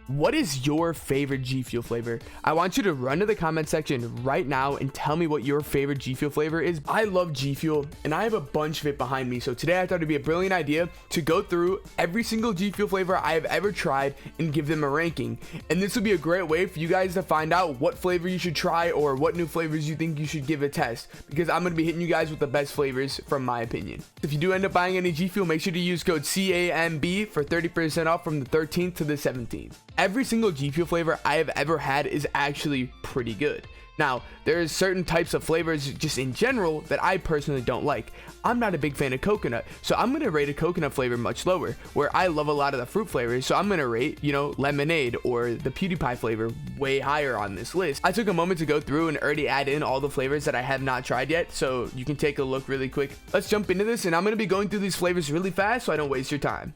What is your favorite G Fuel flavor? I want you to run to the comment section right now and tell me what your favorite G Fuel flavor is. I love G Fuel and I have a bunch of it behind me. So today I thought it'd be a brilliant idea to go through every single G Fuel flavor I have ever tried and give them a ranking. And this would be a great way for you guys to find out what flavor you should try or what new flavors you think you should give a test, because I'm going to be hitting you guys with the best flavors from my opinion. If you do end up buying any G Fuel, make sure to use code CaMbCaMb for 30% off from the 13th to the 17th. Every single G Fuel flavor I have ever had is actually pretty good. Now, there's certain types of flavors just in general that I personally don't like. I'm not a big fan of coconut, so I'm going to rate a coconut flavor much lower, where I love a lot of the fruit flavors, so I'm going to rate, Lemonade or the PewDiePie flavor way higher on this list. I took a moment to go through and already add in all the flavors that I have not tried yet, so you can take a look really quick. Let's jump into this, and I'm going to be going through these flavors really fast so I don't waste your time.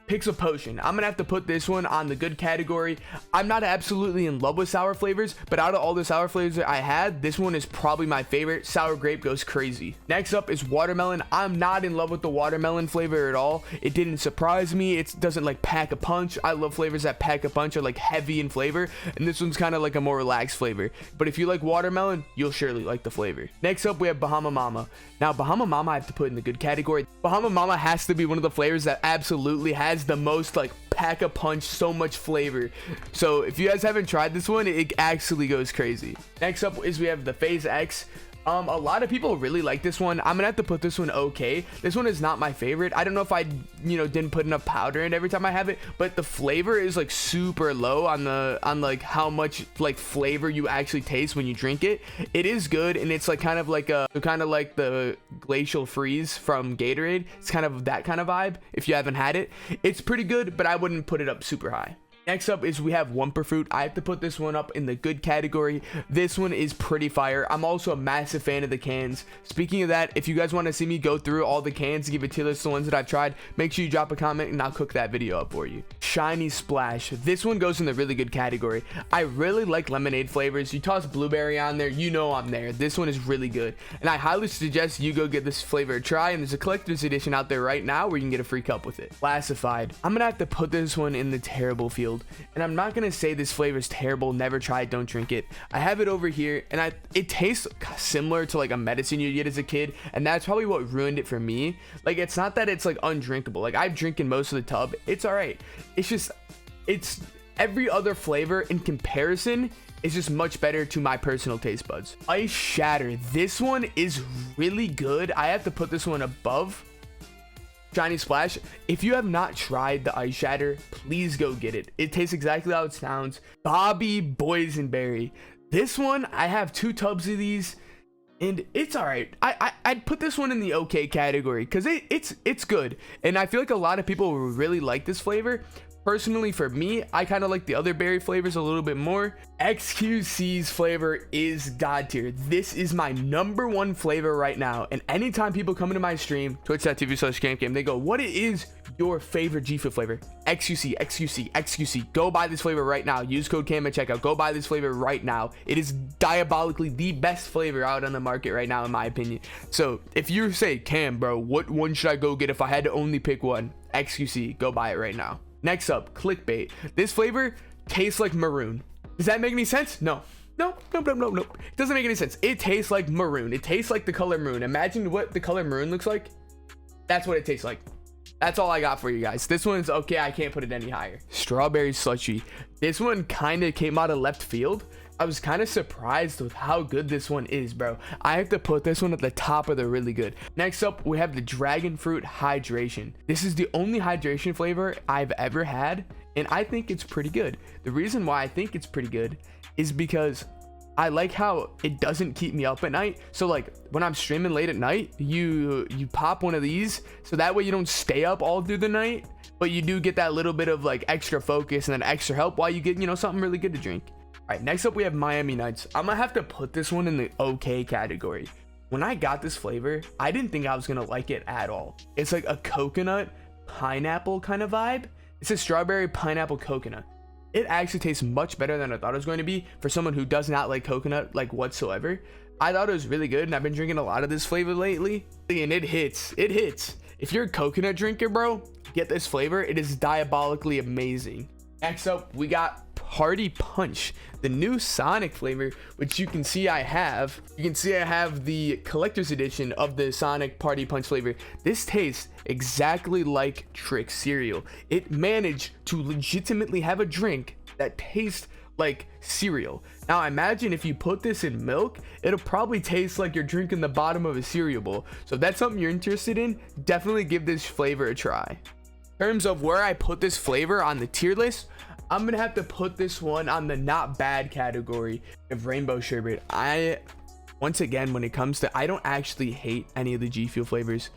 Pixel Potion. I'm gonna have to put this one on the good category. I'm not absolutely in love with sour flavors, but out of all the sour flavors that I had, this one is probably my favorite. Sour grape goes crazy. Next up is watermelon. I'm not in love with the watermelon flavor at all. It didn't surprise me. It doesn't like pack a punch. I love flavors that pack a punch, are like heavy in flavor, and this one's kind of like a more relaxed flavor. But if you like watermelon, you'll surely like the flavor. Next up we have Bahama Mama. Now Bahama Mama I have to put in the good category. Bahama Mama has to be one of the flavors that absolutely has the most like pack a punch, so much flavor. So if you guys haven't tried this one, it actually goes crazy. Next up is we have the Phase X. A lot of people really like this one. I'm gonna have to put this one okay. This one is not my favorite. I don't know if I didn't put enough powder in every time I have it, but the flavor is like super low on like how much like flavor you actually taste when you drink it. It is good, and it's like kind of like the glacial freeze from Gatorade. It's kind of that kind of vibe. If you haven't had it, it's pretty good, but I wouldn't put it up super high. Next up is we have Wumper Fruit. I have to put this one up in the good category. This one is pretty fire. I'm also a massive fan of the cans. Speaking of that, if you guys want to see me go through all the cans and give a tier list of the ones that I've tried, make sure you drop a comment and I'll cook that video up for you. Shiny Splash. This one goes in the really good category. I really like lemonade flavors. You toss blueberry on there, I'm there. This one is really good, and I highly suggest you go get this flavor a try, and there's a collector's edition out there right now where you can get a free cup with it. Classified. I'm gonna have to put this one in the terrible field. And I'm not gonna say this flavor is terrible, never try it, don't drink it. I have it over here, and it tastes similar to like a medicine you get as a kid, and that's probably what ruined it for me. Like, it's not that it's like undrinkable. Like, I've drinking most of the tub, it's all right. It's every other flavor in comparison is just much better to my personal taste buds. Ice Shatter. This one is really good. I have to put this one above Shiny Splash. If you have not tried the Ice Shatter, please go get it. It tastes exactly how it sounds. Bobby Boysenberry. This one, I have 2 tubs of these, and it's all right. I'd put this one in the okay category because it's good, and I feel like a lot of people really like this flavor. Personally, for me, I kind of like the other berry flavors a little bit more. XQC's flavor is god tier. This is my #1 flavor right now, and anytime people come into my stream, twitch.tv/CaMbCaMb, they go, what is your favorite G Fuel flavor? XQC, XQC, XQC. Go buy this flavor right now. Use code CAMB at checkout. Go buy this flavor right now. It is diabolically the best flavor out on the market right now, in my opinion. So if you say, Cam, bro, what one should I go get if I had to only pick one? XQC. Go buy it right now. Next up, Clickbait. This flavor tastes like maroon. Does that make any sense? No. It doesn't make any sense. It tastes like maroon. It tastes like the color maroon. Imagine what the color maroon looks like. That's what it tastes like. That's all I got for you guys. This one's okay. I can't put it any higher. Strawberry Slushy. This one kind of came out of left field. I was kind of surprised with how good this one is, bro. I have to put this one at the top of the really good. Next up, we have the Dragon Fruit Hydration. This is the only hydration flavor I've ever had, and I think it's pretty good. The reason why I think it's pretty good is because I like how it doesn't keep me up at night. So like when I'm streaming late at night, you pop one of these, so that way you don't stay up all through the night, but you do get that little bit of like extra focus and then extra help while you get, something really good to drink. All right, next up we have Miami Nights. I'm gonna have to put this one in the okay category. When I got this flavor, I didn't think I was gonna like it at all. It's like a coconut pineapple kind of vibe. It's a strawberry pineapple coconut. It actually tastes much better than I thought it was going to be for someone who does not like coconut like whatsoever. I thought it was really good, and I've been drinking a lot of this flavor lately, and it hits. It hits. If you're a coconut drinker, bro, get this flavor. It is diabolically amazing. Next up, we got Party Punch, the new Sonic flavor, which you can see I have. You can see I have the collector's edition of the Sonic Party Punch flavor. This tastes exactly like Trix cereal. It managed to legitimately have a drink that tastes like cereal. Now imagine if you put this in milk, it'll probably taste like you're drinking the bottom of a cereal bowl. So if that's something you're interested in, definitely give this flavor a try. In terms of where I put this flavor on the tier list, I'm gonna have to put this one on the not bad category of Rainbow Sherbet. Once again, when it comes to, I don't actually hate any of the Gfuel flavors,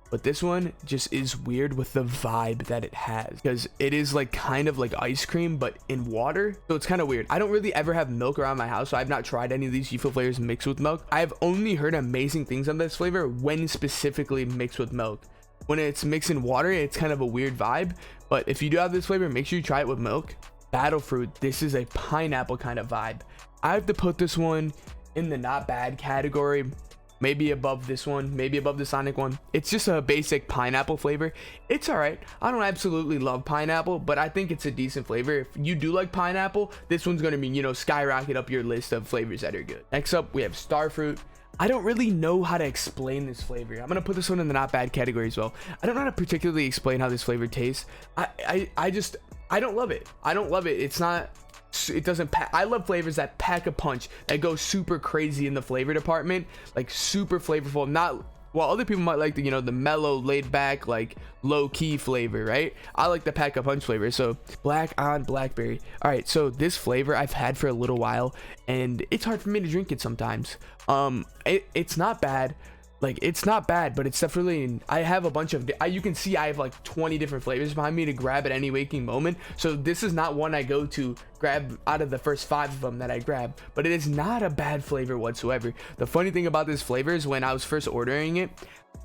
but this one just is weird with the vibe that it has, because it is like kind of like ice cream but in water, so it's kind of weird. I don't really ever have milk around my house, so I've not tried any of these Gfuel flavors mixed with milk. I've only heard amazing things on this flavor when specifically mixed with milk. When it's mixed in water, it's kind of a weird vibe, but if you do have this flavor, make sure you try it with milk. Battle fruit, this is a pineapple kind of vibe. I have to put this one in the not bad category, maybe above this one, maybe above the Sonic one. It's just a basic pineapple flavor. It's all right. I don't absolutely love pineapple, but I think it's a decent flavor. If you do like pineapple, this one's going to be, you know, skyrocket up your list of flavors that are good. Next up, we have star fruit. I don't really know how to explain this flavor. I'm gonna put this one in the not bad category as well. I don't know how to particularly explain how this flavor tastes. I don't love it. I don't love it. It doesn't pack. I love flavors that pack a punch, that go super crazy in the flavor department, like super flavorful. Not, while other people might like the, you know, the mellow, laid back, like low key flavor, right? I like the pack a punch flavor. So black on blackberry. All right, so this flavor I've had for a little while, and it's hard for me to drink it sometimes. It's not bad. Like, it's not bad, but it's definitely, I have a bunch of, you can see I have like 20 different flavors behind me to grab at any waking moment. So this is not one I go to grab out of the first 5 of them that I grab, but it is not a bad flavor whatsoever. The funny thing about this flavor is when I was first ordering it,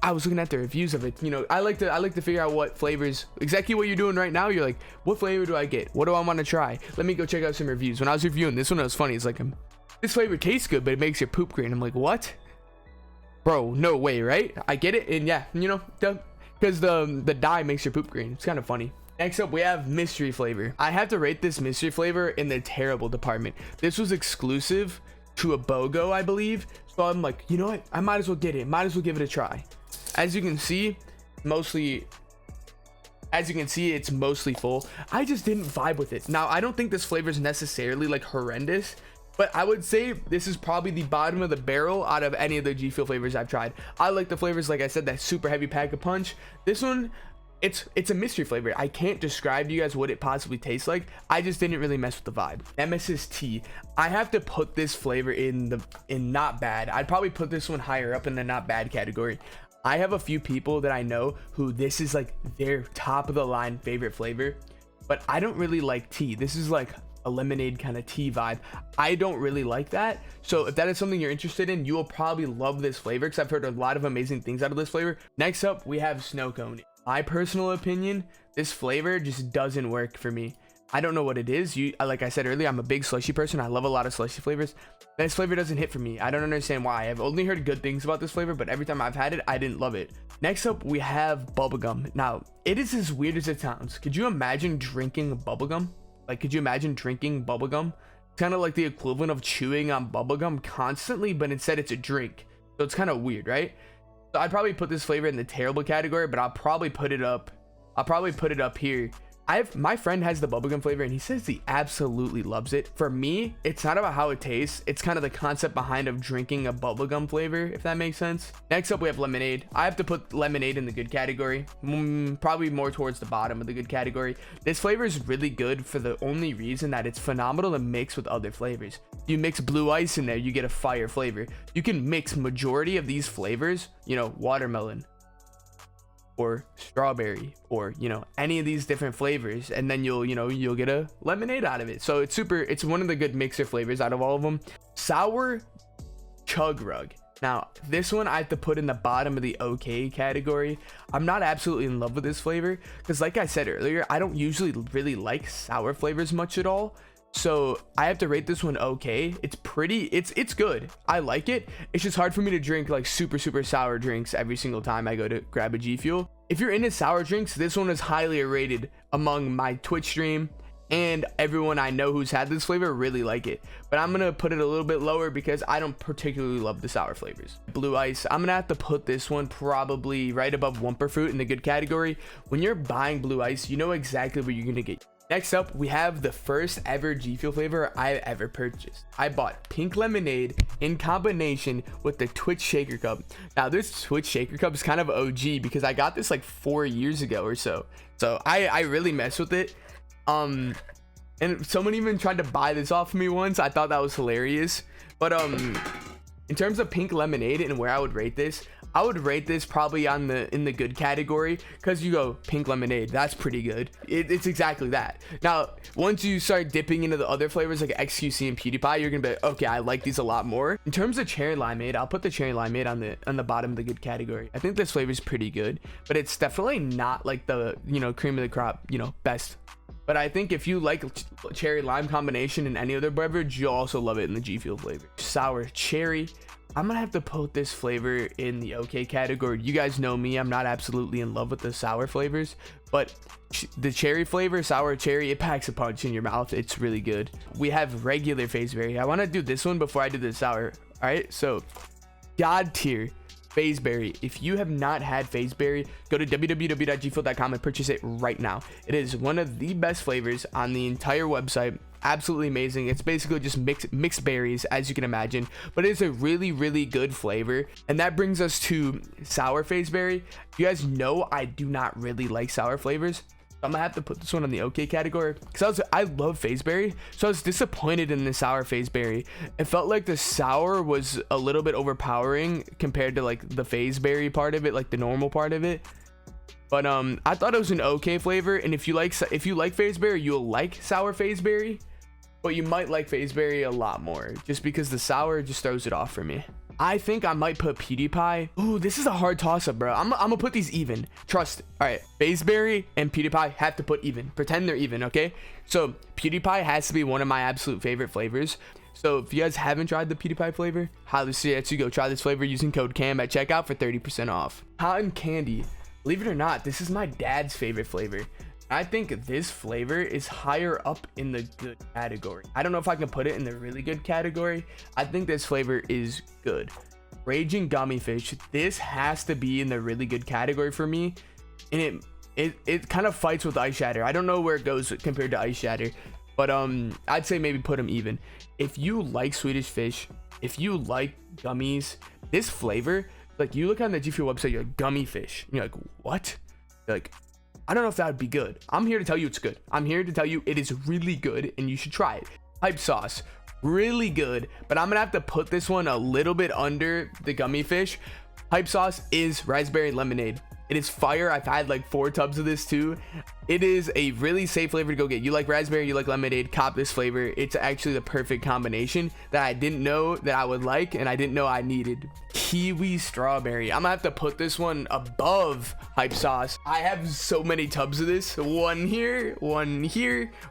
I was looking at the reviews of it. You know, I like to figure out what flavors, exactly what you're doing right now. You're like, what flavor do I get? What do I want to try? Let me go check out some reviews. When I was reviewing this one, it was funny. It's like, this flavor tastes good, but it makes your poop green. I'm like, what? Bro, no way, right? I get it, and yeah, you know, because the dye makes your poop green. It's kind of funny. Next up, we have mystery flavor. I have to rate this mystery flavor in the terrible department. This was exclusive to a BOGO, I believe. So I'm like, you know what? I might as well get it. Might as well give it a try. As you can see, it's mostly full. I just didn't vibe with it. Now, I don't think this flavor is necessarily like horrendous, but I would say this is probably the bottom of the barrel out of any of the Gfuel flavors I've tried. I like the flavors, like I said, that super heavy pack a punch. This one, it's a mystery flavor. I can't describe to you guys what it possibly tastes like. I just didn't really mess with the vibe. Nemesis tea. I have to put this flavor in not bad. I'd probably put this one higher up in the not bad category. I have a few people that I know who this is like their top of the line favorite flavor, but I don't really like tea. This is like a lemonade kind of tea vibe. I don't really like that. So if that is something you're interested in, you will probably love this flavor, because I've heard a lot of amazing things out of this flavor. Next up, we have snow cone. My personal opinion, this flavor just doesn't work for me. I don't know what it is. Like I said earlier, I'm a big slushy person. I love a lot of slushy flavors. This flavor doesn't hit for me. I don't understand why. I've only heard good things about this flavor, but every time I've had it, I didn't love it. Next up, we have bubblegum. Now, it is as weird as it sounds. Could you imagine drinking bubblegum? Like, could you imagine drinking bubblegum? It's kind of like the equivalent of chewing on bubblegum constantly, but instead it's a drink. So it's kind of weird, right? So I'd probably put this flavor in the terrible category, but I'll probably put it up here. My friend has the bubblegum flavor, and he says he absolutely loves it. For me, it's not about how it tastes. It's kind of the concept behind of drinking a bubblegum flavor, if that makes sense. Next up, we have lemonade. I have to put lemonade in the good category. Probably more towards the bottom of the good category. This flavor is really good for the only reason that it's phenomenal to mix with other flavors. You mix blue ice in there, you get a fire flavor. You can mix majority of these flavors, you know, watermelon or strawberry, or, you know, any of these different flavors, and then you'll get a lemonade out of it. So it's one of the good mixer flavors out of all of them. Sour chug rug. Now, this one I have to put in the bottom of the okay category. I'm not absolutely in love with this flavor, because like I said earlier, I don't usually really like sour flavors much at all. So I have to rate this one okay. It's good. I like it. It's just hard for me to drink like super sour drinks every single time I go to grab a Gfuel. If you're into sour drinks, this one is highly rated among my Twitch stream and everyone I know who's had this flavor really like it. But I'm gonna put it a little bit lower because I don't particularly love the sour flavors. Blue ice, I'm gonna have to put this one probably right above Wumper Fruit in the good category. When you're buying blue ice, you know exactly what you're gonna get. Next up, we have the first ever G Fuel flavor I've ever purchased. I bought pink lemonade in combination with the Twitch shaker cup. Now this Twitch shaker cup is kind of OG because I got this like 4 years ago or so. So I really mess with it. And someone even tried to buy this off of me once. I thought that was hilarious. But in terms of pink lemonade and where I would rate this, I would rate this probably in the good category, because you go pink lemonade, that's pretty good. It's exactly that. Now once you start dipping into the other flavors like XQC and PewDiePie, you're gonna be like, okay, I like these a lot more. In terms of cherry limeade, I'll put the cherry limeade on the bottom of the good category. I think this flavor is pretty good, but it's definitely not like the, you know, cream of the crop, you know, best. But I think if you like cherry lime combination in any other beverage, you'll also love it in the G Fuel flavor. Sour cherry, I'm gonna have to put this flavor in the okay category. You guys know me, I'm not absolutely in love with the sour flavors, but the cherry flavor, sour cherry, it packs a punch in your mouth. It's really good. We have regular Faceberry. I want to do this one before I do the sour. All right, so God tier Faceberry. If you have not had Faceberry, go to www.gfuel.com and purchase it right now. It is one of the best flavors on the entire website. Absolutely amazing. It's basically just mixed berries, as you can imagine, but it's a really good flavor. And that brings us to sour Faceberry. You guys know I do not really like sour flavors. I'm gonna have to put this one on the okay category because I love Faceberry, so I was disappointed in the sour Faceberry. It felt like the sour was a little bit overpowering compared to like the Faceberry part of it, like the normal part of it. But I thought it was an okay flavor, and if you like Faceberry, you'll like sour Faceberry, but you might like Faceberry a lot more just because the sour just throws it off for me. I think I might put PewDiePie. Ooh, this is a hard toss-up, bro. I'm gonna put these even. Trust. All right, Faceberry and PewDiePie have to put even. Pretend they're even, okay? So PewDiePie has to be one of my absolute favorite flavors. So if you guys haven't tried the PewDiePie flavor, highly suggest you go try this flavor using code CAMB at checkout for 30% off. Cotton candy. Believe it or not, this is my dad's favorite flavor. I think this flavor is higher up in the good category. I don't know if I can put it in the really good category. I think this flavor is good. Raging gummy fish. This has to be in the really good category for me. And it kind of fights with ice shatter. I don't know where it goes compared to ice shatter, but I'd say maybe put them even. If you like Swedish fish, if you like gummies, this flavor, like you look on the G Fuel website, you're like gummy fish. And you're like, what? You're like, I don't know if that would be good. I'm here to tell you it's good. I'm here to tell you it is really good and you should try it. Hype sauce, really good, but I'm gonna have to put this one a little bit under the gummy fish. Hype sauce is raspberry lemonade. It is fire. I've had like 4 tubs of this too. It is a really safe flavor to go get. You like raspberry, you like lemonade, cop this flavor. It's actually the perfect combination that I didn't know that I would like and I didn't know I needed. Kiwi strawberry. I'm gonna have to put this one above hype sauce. I have so many tubs of this. One here,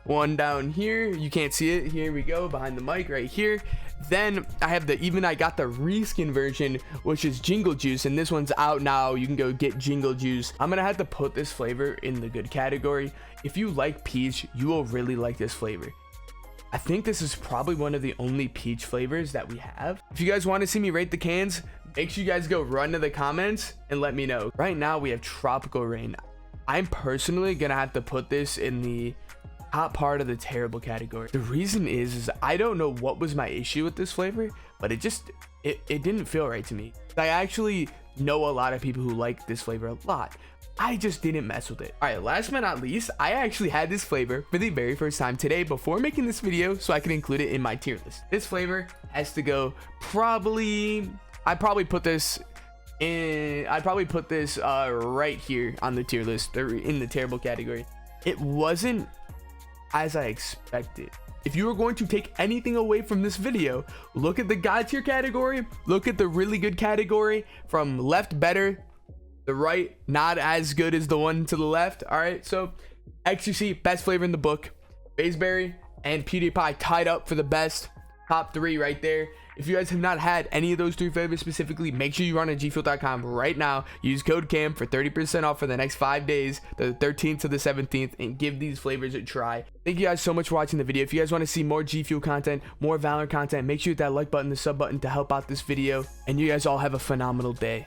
one down here. You can't see it. Here we go, behind the mic right here. Then I have I got the reskin version, which is Jingle Juice, and this one's out now. You can go get Jingle Juice. I'm gonna have to put this flavor in the good category. If you like peach, you will really like this flavor. I think this is probably one of the only peach flavors that we have. If you guys want to see me rate the cans, make sure you guys go run to the comments and let me know. Right now we have Tropical Rain. I'm personally gonna have to put this in the top part of the terrible category. The reason is I don't know what was my issue with this flavor, but it didn't feel right to me. I actually know a lot of people who like this flavor a lot. I just didn't mess with it. All right, last but not least, I actually had this flavor for the very first time today before making this video so I can include it in my tier list. This flavor has to go I'd probably put this right here on the tier list, or in the terrible category. It wasn't as I expected. If you were going to take anything away from this video, look at the God tier category, look at the really good category, from left better, the right not as good as the one to the left. All right, so XQC, best flavor in the book. Faceberry and PewDiePie tied up for the best. Top 3 right there. If you guys have not had any of those 3 flavors specifically, make sure you run on gfuel.com right now. Use code CAMB for 30% off for the next 5 days, the 13th to the 17th, and give these flavors a try. Thank you guys so much for watching the video. If you guys want to see more G Fuel content, more Valorant content, make sure you hit that like button, the sub button to help out this video. And you guys all have a phenomenal day.